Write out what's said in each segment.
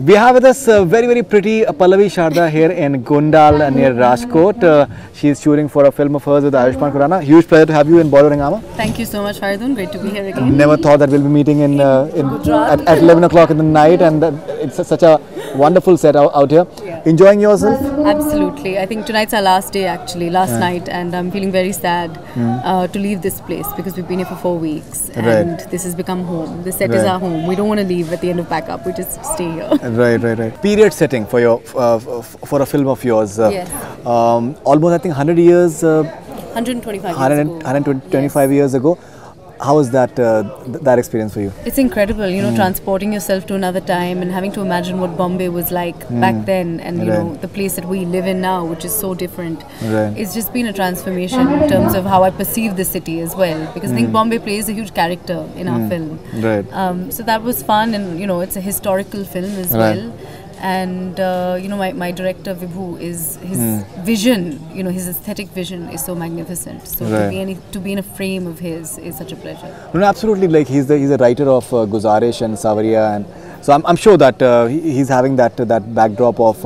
We have with us very pretty Pallavi Sharda here in Gondal near Rajkot. She is shooting for a film of hers with Ayushmann Khurrana. Huge pleasure to have you in Bollywood Hungama. Thank you so much, Faridoon. Great to be here again. Never thought that we'll be meeting in at 11 o'clock in the night, and it's such a wonderful set out here. Yeah. Enjoying yourself? Absolutely. I think tonight's our last day actually, last night, and I'm feeling very sad to leave this place because we've been here for 4 weeks and this has become home. The set is our home. We don't want to leave at the end of backup. We just stay here. Right. Period setting for your for a film of yours. Yes. Almost I think 100 years. 125 years ago. How was that that experience for you? It's incredible, you know, transporting yourself to another time and having to imagine what Bombay was like back then, and you know the place that we live in now, which is so different. It's just been a transformation in terms of how I perceive the city as well, because I think Bombay plays a huge character in our film. So that was fun, and you know, it's a historical film as well. And you know, my director Vibhu is his vision, you know, his aesthetic vision is so magnificent. So to be in a frame of his is such a pleasure. No, absolutely. Like he's a writer of Guzarish and Shahryar, and so I'm sure that he's having that backdrop of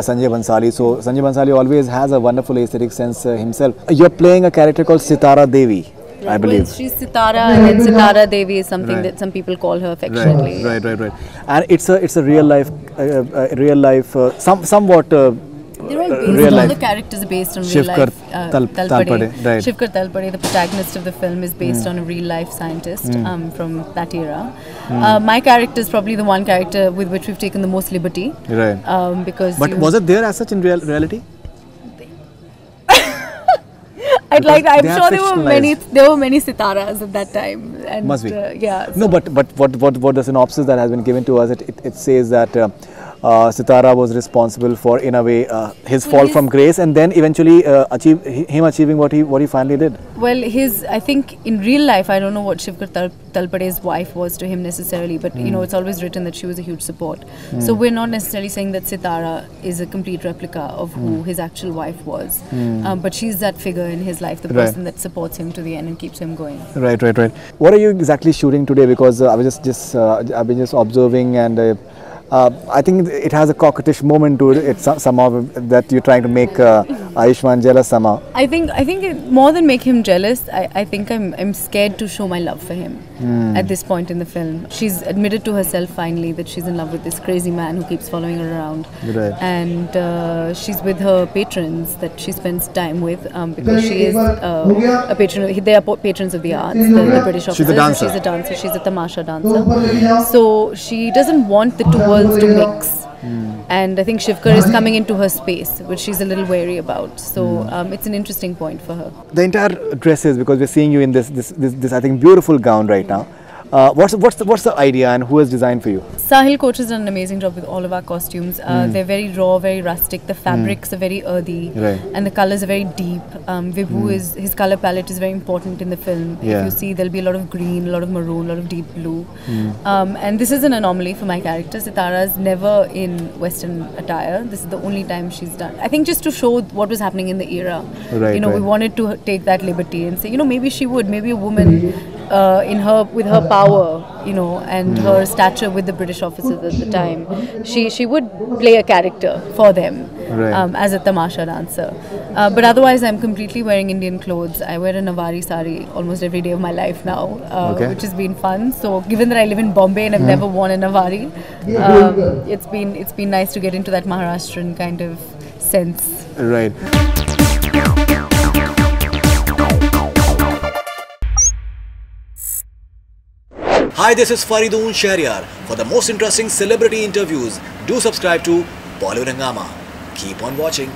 Sanjay Bansali. So Sanjay Bansali always has a wonderful aesthetic sense himself. You're playing a character called Sitara Devi. I believe. Well, she's Sitara, and then Sitara Devi is something that some people call her affectionately. Right. And it's a real life, somewhat. They're all based. All the characters are based on real life. Talpade. Shivkar Talpade, the protagonist of the film, is based on a real life scientist from that era. My character is probably the one character with which we've taken the most liberty. Because. But was it there as such in reality? I'm sure there were many sitaras at that time. And, must be. Yeah. No, but what the synopsis that has been given to us, it says that Sitara was responsible for, in a way, his fall from grace, and then eventually achieving what he finally did. Well, I think in real life, I don't know what Shivkar Talpade's wife was to him necessarily, but you know, it's always written that she was a huge support. So we're not necessarily saying that Sitara is a complete replica of who his actual wife was, but she's that figure in his life, the person that supports him to the end and keeps him going. Right. What are you exactly shooting today? Because I've been just observing, and I think it has a coquettish moment to it. It's somehow that you're trying to make Ayushmann jealous somehow. I think more than make him jealous, I think I'm scared to show my love for him at this point in the film. She's admitted to herself finally that she's in love with this crazy man who keeps following her around, and she's with her patrons that she spends time with because she is a patron. They are patrons of the arts, the British officers. She's a dancer. She's a dancer. She's a tamasha dancer. So she doesn't want the two worlds to mix. And I think Shivkar is coming into her space, which she's a little wary about. So it's an interesting point for her. The entire dresses, because we're seeing you in this I think beautiful gown right now. What's the idea, and who has designed for you? Sahil Coach has done an amazing job with all of our costumes. They're very raw, very rustic. The fabrics are very earthy, and the colors are very deep. Vibhu his color palette is very important in the film. If you see, there'll be a lot of green, a lot of maroon, a lot of deep blue. And this is an anomaly for my character. Sitara's never in Western attire. This is the only time she's done. I think just to show what was happening in the era. We wanted to take that liberty and say, you know, maybe she would, maybe a woman with her power, you know, and her stature with the British officers at the time, she would play a character for them as a tamasha dancer. But otherwise, I'm completely wearing Indian clothes. I wear a Nawari sari almost every day of my life now, which has been fun. So given that I live in Bombay and I've never worn a Nawari, it's been nice to get into that Maharashtrian kind of sense. Right. Hi, this is Faridoon Shahryar. For the most interesting celebrity interviews, do subscribe to Bollywood Hungama. Keep on watching.